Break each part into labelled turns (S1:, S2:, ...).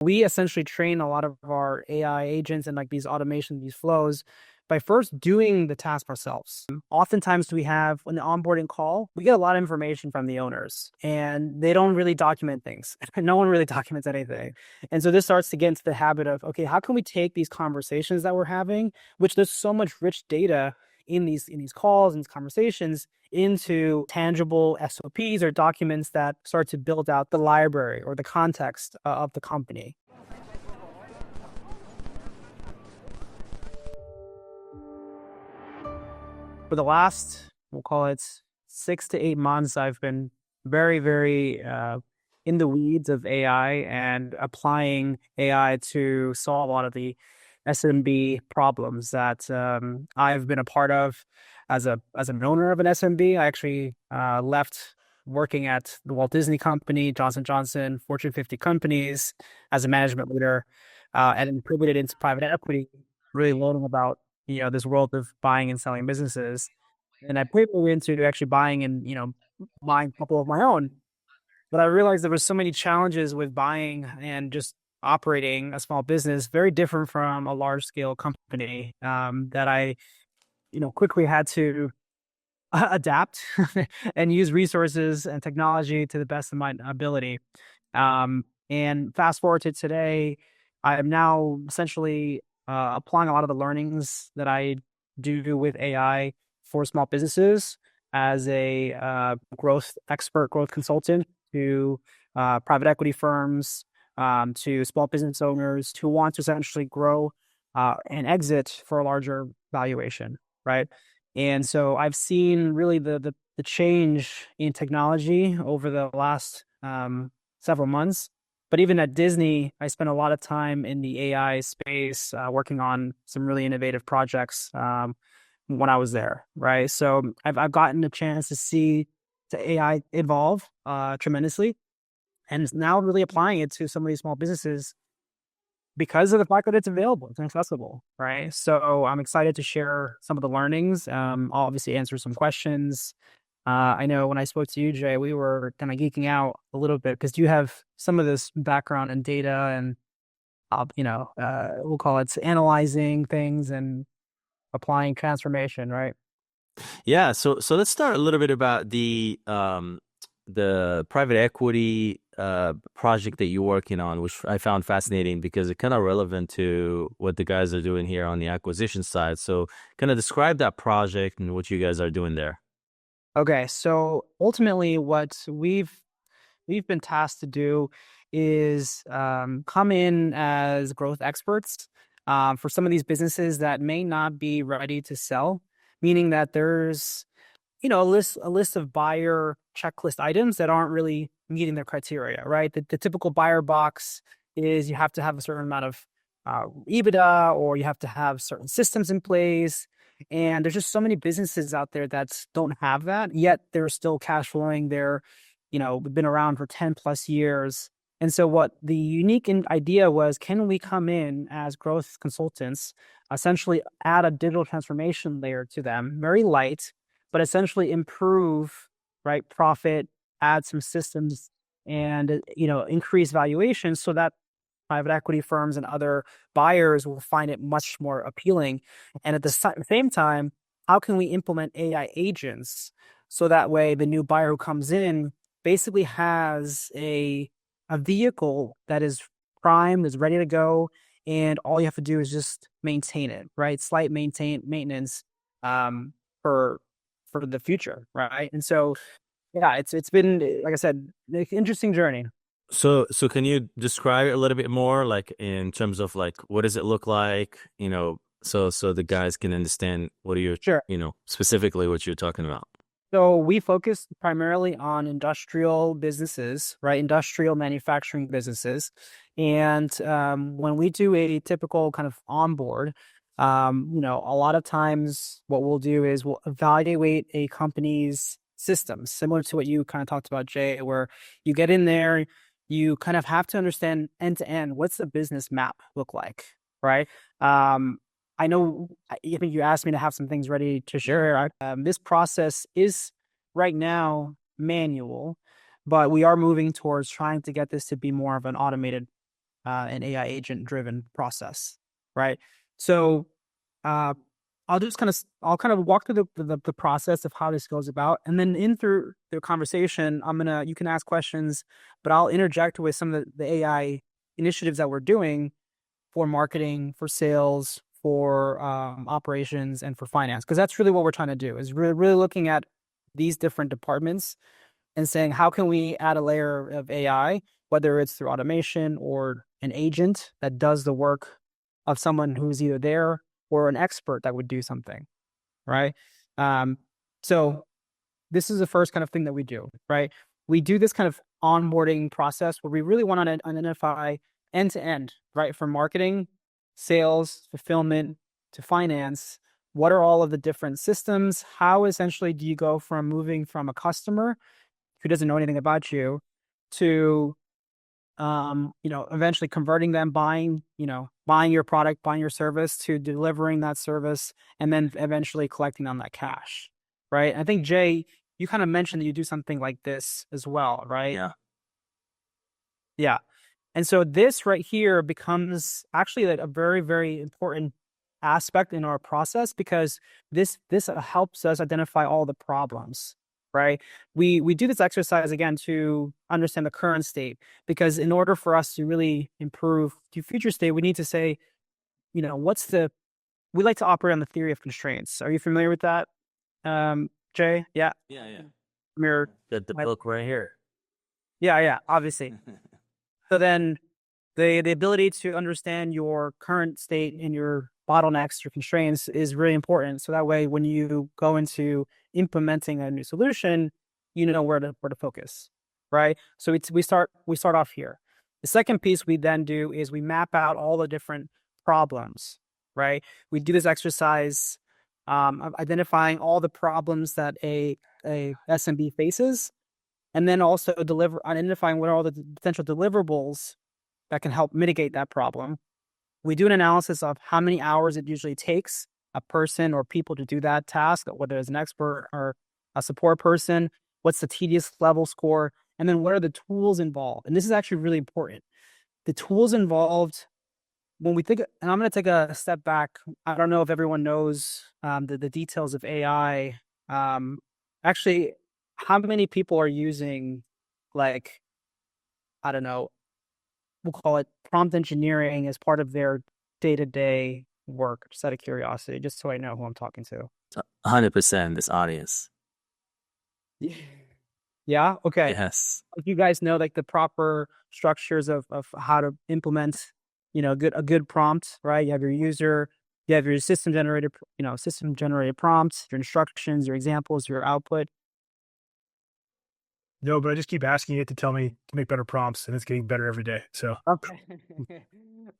S1: We essentially train a lot of our AI agents and like these automation, these flows by first doing the task ourselves. Oftentimes we have an onboarding call, we get a lot of information from the owners and they don't really document things. No one really documents anything. And so this starts to get into the habit of, okay, how can we take these conversations that we're having, which there's so much rich data in these calls and these conversations, into tangible SOPs or documents that start to build out the library or the context of the company. For the last, we'll call it 6 to 8 months, I've been very in the weeds of AI and applying AI to solve a lot of the SMB problems that I've been a part of as an owner of an SMB. I actually left working at the Walt Disney Company, Johnson Johnson, Fortune 50 companies as a management leader, and then pivoted into private equity, really learning about this world of buying and selling businesses. And I pivoted into actually buying and buying a couple of my own. But I realized there was so many challenges with buying and just operating a small business, very different from a large scale company, that I quickly had to adapt and use resources and technology to the best of my ability. And fast forward to today, I am now essentially applying a lot of the learnings that I do with AI for small businesses as a growth expert, growth consultant to private equity firms, to small business owners who want to essentially grow and exit for a larger valuation, right? And so I've seen really the change in technology over the last several months. But even at Disney, I spent a lot of time in the AI space, working on some really innovative projects when I was there, right? So I've gotten a chance to see the AI evolve tremendously, and it's now really applying it to some of these small businesses because of the fact that it's available, it's accessible, right? So I'm excited to share some of the learnings. I'll obviously answer some questions. I know when I spoke to you, Jay, we were kind of geeking out a little bit because you have some of this background in data and, we'll call it analyzing things and applying transformation, right?
S2: Yeah, so let's start a little bit about the private equity project that you're working on, which I found fascinating because it's kind of relevant to what the guys are doing here on the acquisition side. So kind of describe that project and what you guys are doing there.
S1: Okay, so ultimately, what we've been tasked to do is come in as growth experts for some of these businesses that may not be ready to sell, meaning that there's a list of buyer checklist items that aren't really meeting their criteria, right? The typical buyer box is you have to have a certain amount of EBITDA, or you have to have certain systems in place. And there's just so many businesses out there that don't have that, yet they're still cash flowing. They're, been around for 10 plus years. And so what the unique idea was, can we come in as growth consultants, essentially add a digital transformation layer to them, very light, but essentially improve, right, profit, add some systems, and increase valuation so that private equity firms and other buyers will find it much more appealing. And at the same time, how can we implement AI agents so that way the new buyer who comes in basically has a vehicle that is primed, is ready to go, and all you have to do is just maintain it, right? Slight maintenance for the future, right? And so yeah, it's been, like I said, an interesting journey.
S2: So can you describe it a little bit more, like in terms of like what does it look like, so the guys can understand what are you,
S1: Sure.
S2: specifically what you're talking about.
S1: So we focus primarily on industrial businesses, right? Industrial manufacturing businesses. And when we do a typical kind of onboard, a lot of times what we'll do is we'll evaluate a company's systems, similar to what you kind of talked about, Jay, where you get in there, you kind of have to understand end to end, what's the business map look like, right? I know, I think you asked me to have some things ready to share. This process is right now manual, but we are moving towards trying to get this to be more of an automated an AI agent driven process, right? So uh, I'll kind of walk through the process of how this goes about, and then in through the conversation, you can ask questions, but I'll interject with some of the AI initiatives that we're doing for marketing, for sales, for operations, and for finance, because that's really what we're trying to do is really looking at these different departments and saying, how can we add a layer of AI, whether it's through automation or an agent that does the work of someone who's either there or an expert that would do something, right? Um, so this is the first kind of thing that we do, right? We do this kind of onboarding process where we really want to identify end to end, right? From marketing, sales, fulfillment to finance. What are all of the different systems? How essentially do you go from moving from a customer who doesn't know anything about you to eventually converting them, buying your product, buying your service, to delivering that service, and then eventually collecting on that cash, right? I think, Jay, you kind of mentioned that you do something like this as well, right?
S2: Yeah.
S1: Yeah. And so this right here becomes actually like a very, very important aspect in our process, because this helps us identify all the problems, right? We do this exercise again to understand the current state, because in order for us to really improve to future state, we need to say, we like to operate on the theory of constraints. Are you familiar with that, Jay? Yeah.
S2: Yeah.
S1: Mirror.
S2: Got the book right here.
S1: Yeah, obviously. So then the ability to understand your current state and your bottlenecks, your constraints, is really important. So that way, when you go into implementing a new solution, you know where to focus, right? So we start off here. The second piece we then do is we map out all the different problems, right? We do this exercise of identifying all the problems that a SMB faces, and then also identifying what are all the potential deliverables that can help mitigate that problem. We do an analysis of how many hours it usually takes a person or people to do that task, whether it's an expert or a support person. What's the tedious level score? And then what are the tools involved? And this is actually really important. The tools involved, when we think, and I'm going to take a step back. I don't know if everyone knows the details of AI. Actually, how many people are using, like, I don't know, we'll call it prompt engineering as part of their day-to-day work, just out of curiosity, just so I know who I'm talking to.
S2: 100% this audience.
S1: Yeah. Okay.
S2: Yes.
S1: Like, you guys know, like, the proper structures of how to implement, a good prompt, right? You have your user, you have your system generated prompts, your instructions, your examples, your output.
S3: No, but I just keep asking it to tell me to make better prompts, and it's getting better every day. So
S1: Okay.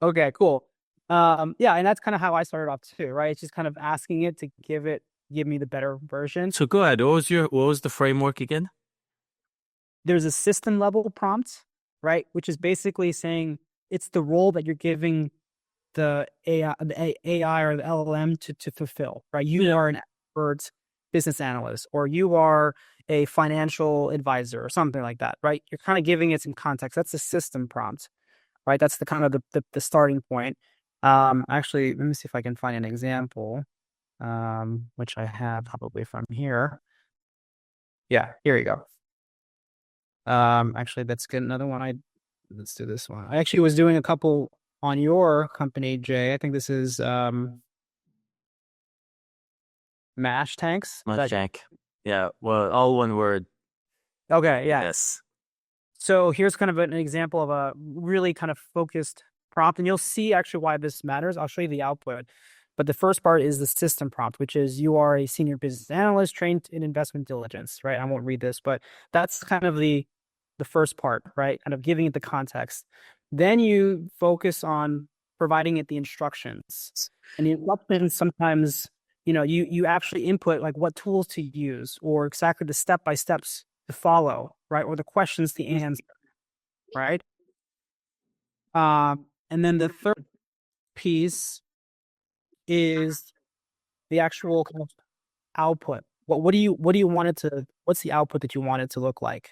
S1: Okay, cool. Yeah, and that's kind of how I started off too, right? It's just kind of asking it to give me the better version.
S2: So go ahead. What was the framework again?
S1: There's a system level prompt, right? Which is basically saying it's the role that you're giving the AI or the LLM to fulfill, right? You are an expert business analyst, or you are a financial advisor, or something like that, right? You're kind of giving it some context. That's a system prompt, right? That's the kind of the starting point. Actually, let me see if I can find an example, which I have probably from here. Yeah, here you go. Actually, that's good. Another one. Let's do this one. I actually was doing a couple on your company, Jay. I think this is mash tanks.
S2: Mash tank. Yeah. Well, all one word.
S1: Okay. Yeah.
S2: Yes.
S1: So here's kind of an example of a really kind of focused prompt, and you'll see actually why this matters. I'll show you the output. But the first part is the system prompt, which is, you are a senior business analyst trained in investment diligence, right? I won't read this, but that's kind of the first part, right? Kind of giving it the context. Then you focus on providing it the instructions. And the instructions, sometimes, you actually input like what tools to use, or exactly the step-by-steps to follow, right? Or the questions to answer, right? And then the third piece is the actual kind of output. What do you want it to? What's the output that you want it to look like,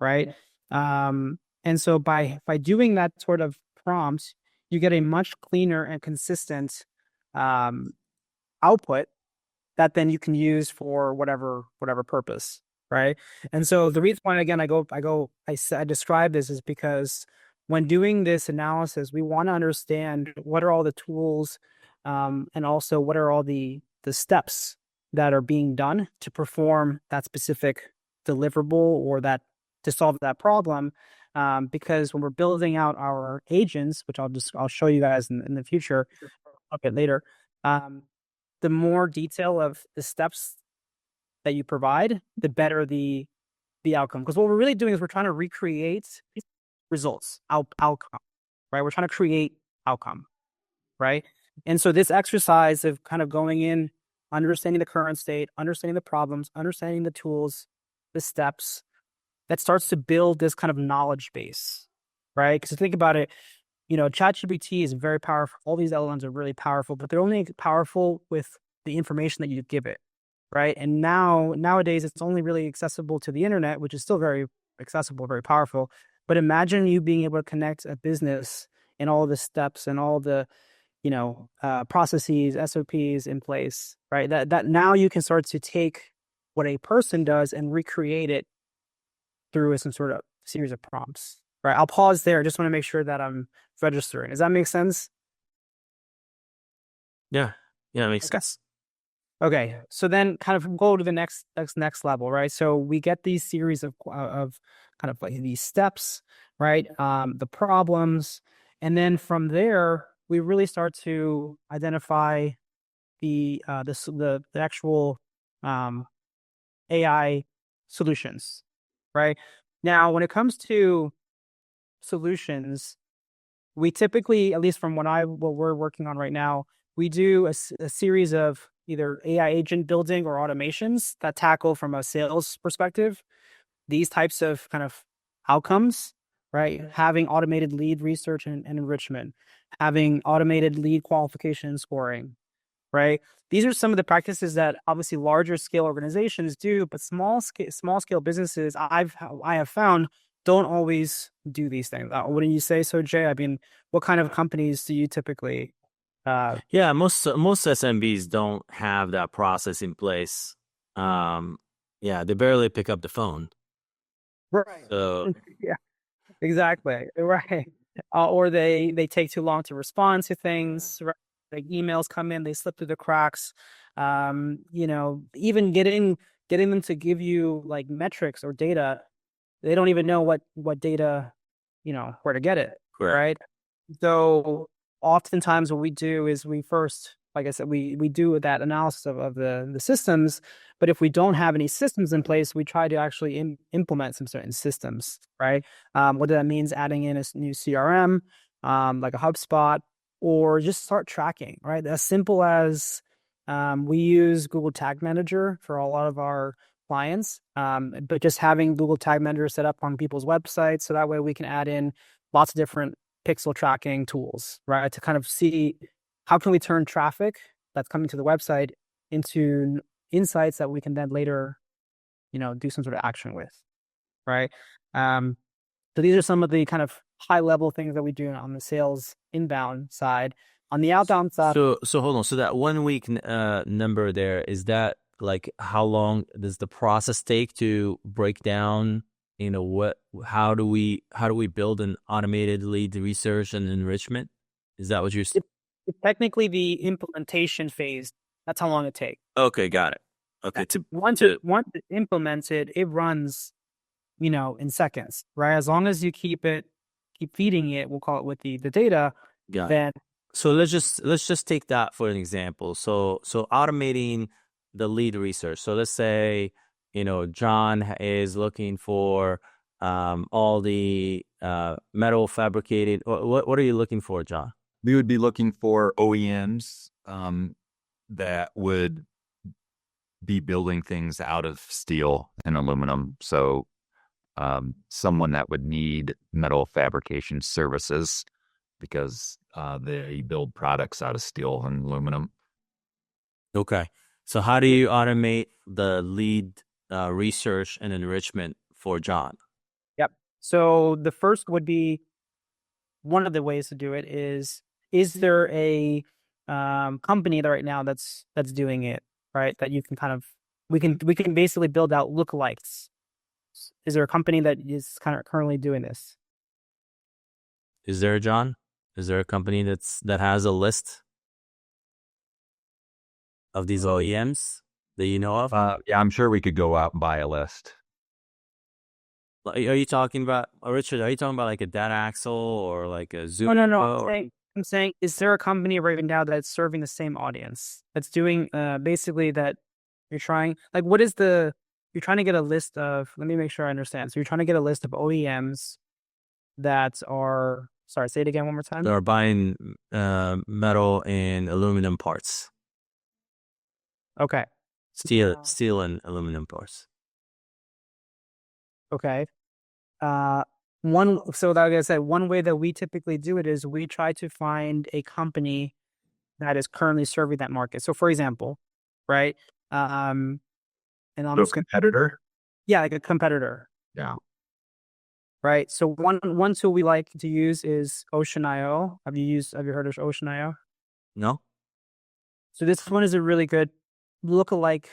S1: right? And so by doing that sort of prompt, you get a much cleaner and consistent output that then you can use for whatever purpose, right? And so the reason why, again, I describe this is because when doing this analysis, we want to understand what are all the tools, and also what are all the steps that are being done to perform that specific deliverable or that to solve that problem. Because when we're building out our agents, which I'll show you guys in the future, a bit later, the more detail of the steps that you provide, the better the outcome. Because what we're really doing is we're trying to recreate results, outcome, right? We're trying to create outcome, right? And so this exercise of kind of going in, understanding the current state, understanding the problems, understanding the tools, the steps, that starts to build this kind of knowledge base, right? Because think about it, ChatGPT is very powerful. All these LLMs are really powerful, but they're only powerful with the information that you give it, right? And nowadays, it's only really accessible to the internet, which is still very accessible, very powerful. But imagine you being able to connect a business and all the steps and all the, processes, SOPs in place, right? That now you can start to take what a person does and recreate it through some sort of series of prompts, right? I'll pause there. I just want to make sure that I'm registering. Does that make sense?
S2: Yeah, it makes sense.
S1: Okay, so then kind of go to the next level, right? So we get these series of kind of like these steps, right? The problems, and then from there we really start to identify the actual AI solutions, right? Now, when it comes to solutions, we typically, at least from what we're working on right now, we do a series of either AI agent building or automations that tackle from a sales perspective these types of kind of outcomes, right? Having automated lead research and enrichment, having automated lead qualification and scoring, right? These are some of the practices that obviously larger scale organizations do, but small scale businesses I have found don't always do these things. Wouldn't you say so, Jay? I mean, what kind of companies do you typically?
S2: Yeah, most SMBs don't have that process in place. Yeah, they barely pick up the phone.
S1: Right.
S2: So
S1: Yeah, exactly. Right. Or they take too long to respond to things. Right? Like emails come in, they slip through the cracks. Even getting them to give you like metrics or data, they don't even know what data, where to get it.
S2: correct.
S1: Right. So oftentimes what we do is we first, like I said, we do that analysis of the systems, but if we don't have any systems in place, we try to actually implement some certain systems, right? Whether that means adding in a new CRM, like a HubSpot, or just start tracking, right? As simple as we use Google Tag Manager for a lot of our clients, but just having Google Tag Manager set up on people's websites, so that way we can add in lots of different pixel tracking tools, right? To kind of see how can we turn traffic that's coming to the website into insights that we can then later, do some sort of action with, right? So these are some of the kind of high level things that we do on the sales inbound side. On the outbound side,
S2: So hold on. So that 1 week number there, is that like how long does the process take to break down? How do we build an automated lead research and enrichment? Is that what you're saying?
S1: it's technically the implementation phase. That's how long it takes.
S2: Okay, got it. Okay,
S1: Once it's implemented, it runs, in seconds, right? As long as you keep feeding it, we'll call it with the data,
S2: got it.
S1: then
S2: So let's just take that for an example. So automating the lead research. So let's say, John is looking for all the metal fabricated. What are you looking for, John?
S4: We would be looking for OEMs that would be building things out of steel and aluminum. So someone that would need metal fabrication services because they build products out of steel and aluminum.
S2: Okay. So how do you automate the lead research and enrichment for John?
S1: Yep. So the first would be one of the ways to do it is there a company that right now that's doing it, right? That you can kind of, we can basically build out lookalikes. Is there a company that is kind of currently doing this?
S2: Is there, John? Is there a company that has a list of these OEMs that you know of?
S4: Yeah, I'm sure we could go out and buy a list.
S2: Are you talking about, Richard, are you talking about like a data axle or like a Zoom?
S1: No. I'm saying, is there a company right now that's serving the same audience, that's doing basically that you're trying, like, you're trying to get a list of, let me make sure I understand. So you're trying to get a list of OEMs that are, sorry, say it again one more time.
S2: They're buying metal and aluminum parts.
S1: Okay.
S2: Steel and aluminum parts.
S1: Okay. So like I said, one way that we typically do it is we try to find a company that is currently serving that market. So for example, right? And I'm just gonna,
S4: competitor.
S1: yeah, like a competitor.
S4: Yeah.
S1: Right. So one tool we like to use is Ocean.io. Have you heard of Ocean.io?
S2: No?
S1: So this one is a really good lookalike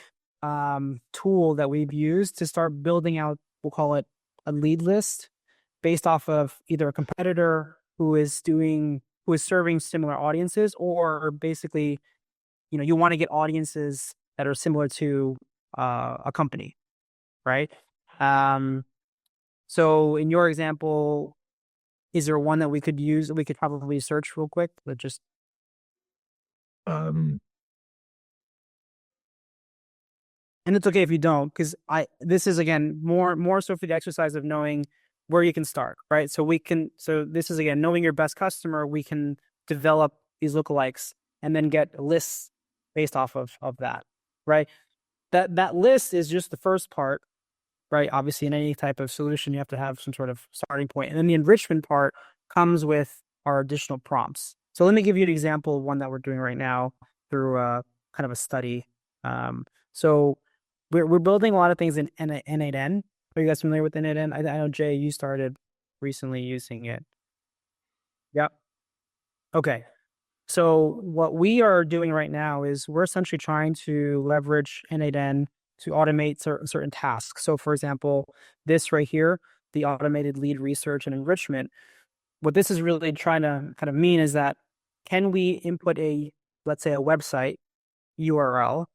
S1: tool that we've used to start building out, we'll call it a lead list based off of either a competitor who is serving similar audiences, or basically, you want to get audiences that are similar to a company, right? So in your example, is there one that we could use that we could probably search real quick? But just and it's okay if you don't, because this is again more so for the exercise of knowing where you can start, right? So this is again knowing your best customer. We can develop these lookalikes and then get lists based off of that, right? That list is just the first part, right? Obviously, in any type of solution, you have to have some sort of starting point, and then the enrichment part comes with our additional prompts. So let me give you an example of one that we're doing right now through kind of a study. So we're building a lot of things in N8N. Are you guys familiar with N8N? I know, Jay, you started recently using it. Yep. Okay. So what we are doing right now is we're essentially trying to leverage N8N to automate certain tasks. So for example, this right here, the automated lead research and enrichment, what this is really trying to kind of mean is that, can we input let's say a website URL,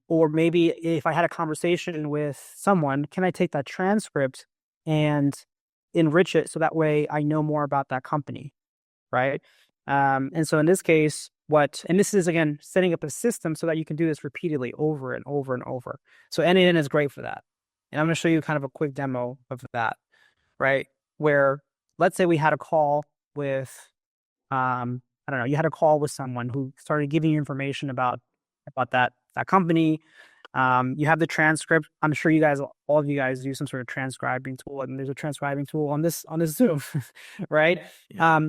S1: or maybe if I had a conversation with someone, can I take that transcript and enrich it so that way I know more about that company, right? And so in this case, and this is again setting up a system so that you can do this repeatedly over and over and over. So N8N is great for that. And I'm going to show you kind of a quick demo of that, right? Where let's say we had a call with, I don't know, you had a call with someone who started giving you information about that company. You have the transcript. I'm sure all of you guys use some sort of transcribing tool, and there's a transcribing tool on this Zoom, right?
S2: Yeah.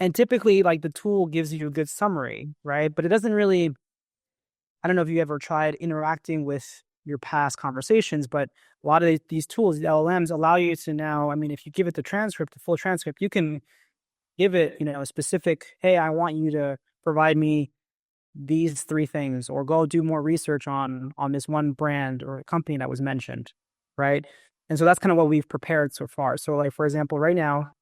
S1: And typically, like, the tool gives you a good summary, right? But it doesn't really, I don't know if you ever tried interacting with your past conversations, but a lot of these tools, the LLMs, allow you to now, I mean, if you give it the full transcript, you can give it, a specific, hey, I want you to provide me these 3 things, or go do more research on this one brand or company that was mentioned, right? And so that's kind of what we've prepared so far. So like, for example, right now,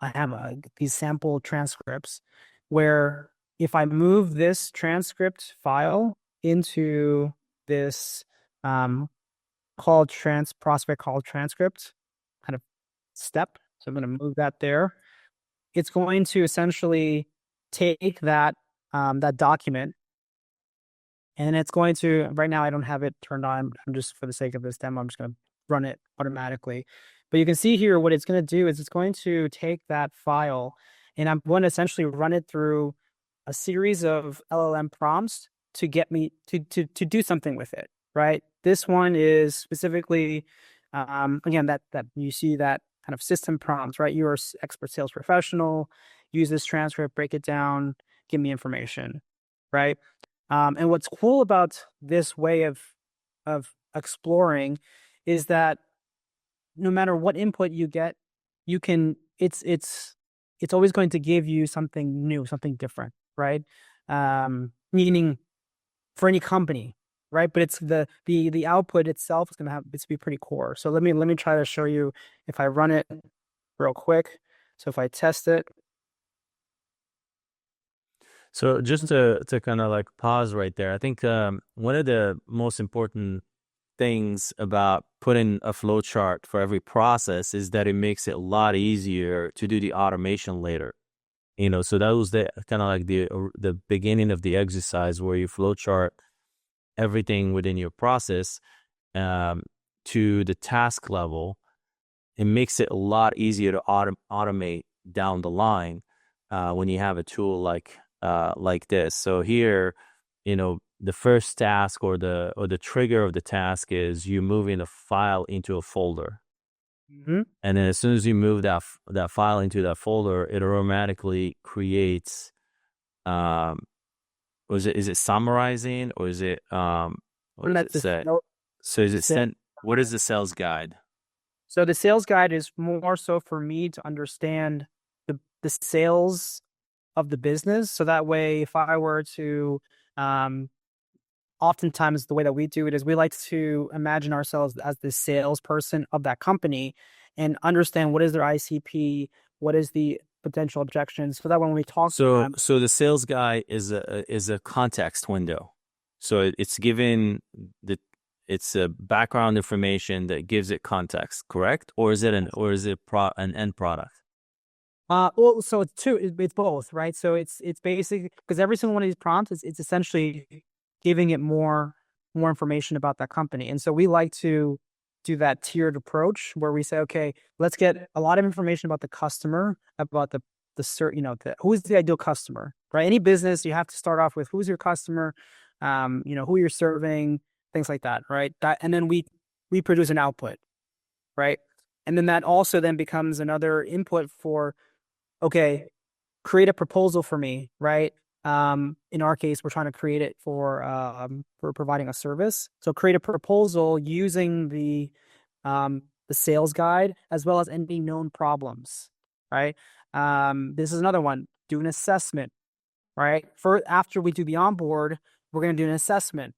S1: I have these sample transcripts where if I move this transcript file into this prospect call transcript kind of step, so I'm going to move that there. It's going to essentially take that document, and it's going to, right now I don't have it turned on. I'm just, for the sake of this demo, I'm just going to run it automatically. But you can see here what it's going to do is it's going to take that file, and I'm going to essentially run it through a series of LLM prompts to get me to do something with it, right? This one is specifically, again, that you see that kind of system prompts, right? You're an expert sales professional, use this transcript, break it down, give me information, right? And what's cool about this way of exploring is that no matter what input you get, you can it's always going to give you something new, something different, right? Meaning for any company, right? But it's the output itself is going to have it's be pretty core. So let me try to show you if I run it real quick. So if I test it.
S2: So just to kind of like pause right there, I think one of the most important things about putting a flow chart for every process is that it makes it a lot easier to do the automation later. So that was the kind of like the beginning of the exercise where you flow chart everything within your process to the task level. It makes it a lot easier to automate down the line when you have a tool like this. So here, the first task or the trigger of the task is you moving a file into a folder.
S1: Mm-hmm.
S2: And then as soon as you move that file into that folder, it automatically creates, is it summarizing or is it, what does it say? So is it sent, what is the sales guide?
S1: So the sales guide is more so for me to understand the sales of the business. So that way, if I were to, oftentimes the way that we do it is we like to imagine ourselves as the salesperson of that company and understand what is their ICP, what is the potential objections. So that when we talk to them,
S2: so the sales guide is a context window. So it's given it's a background information that gives it context, correct? Or is it an end product?
S1: Well, so it's both, right? So it's basic because every single one of these prompts it's essentially giving it more information about that company. And so we like to do that tiered approach where we say, okay, let's get a lot of information about the customer, about who's the ideal customer, right? Any business, you have to start off with who's your customer, who you're serving, things like that, right? And then we produce an output, right? And then that also then becomes another input for, okay, create a proposal for me, right? In our case, we're trying to create it for providing a service. So create a proposal using the sales guide as well as any known problems, right? This is another one. Do an assessment, right? After we do the onboard, we're going to do an assessment.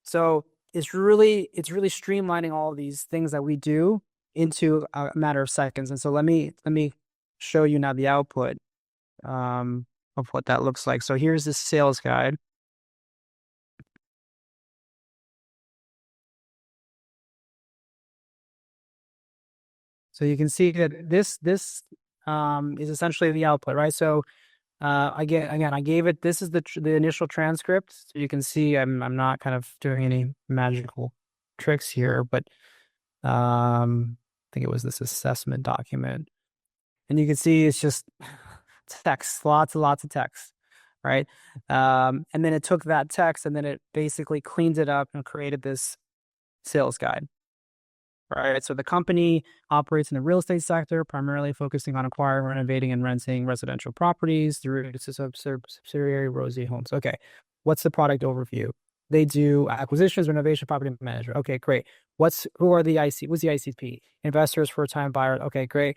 S1: So it's really streamlining all of these things that we do into a matter of seconds. And so let me show you now the output of what that looks like. So here's the sales guide. So you can see that this is essentially the output, right? So I gave it. This is the initial transcript. So you can see I'm not kind of doing any magical tricks here, but I think it was this assessment document, and you can see it's just text, lots and lots of text, right? And then it took that text and then it basically cleaned it up and created this sales guide. Right. So the company operates in the real estate sector, primarily focusing on acquiring, renovating, and renting residential properties through its subsidiary Rosie Homes. Okay. What's the product overview? They do acquisitions, renovation, property management. Okay, great. What's the ICP? Investors, first-time buyer. Okay, great.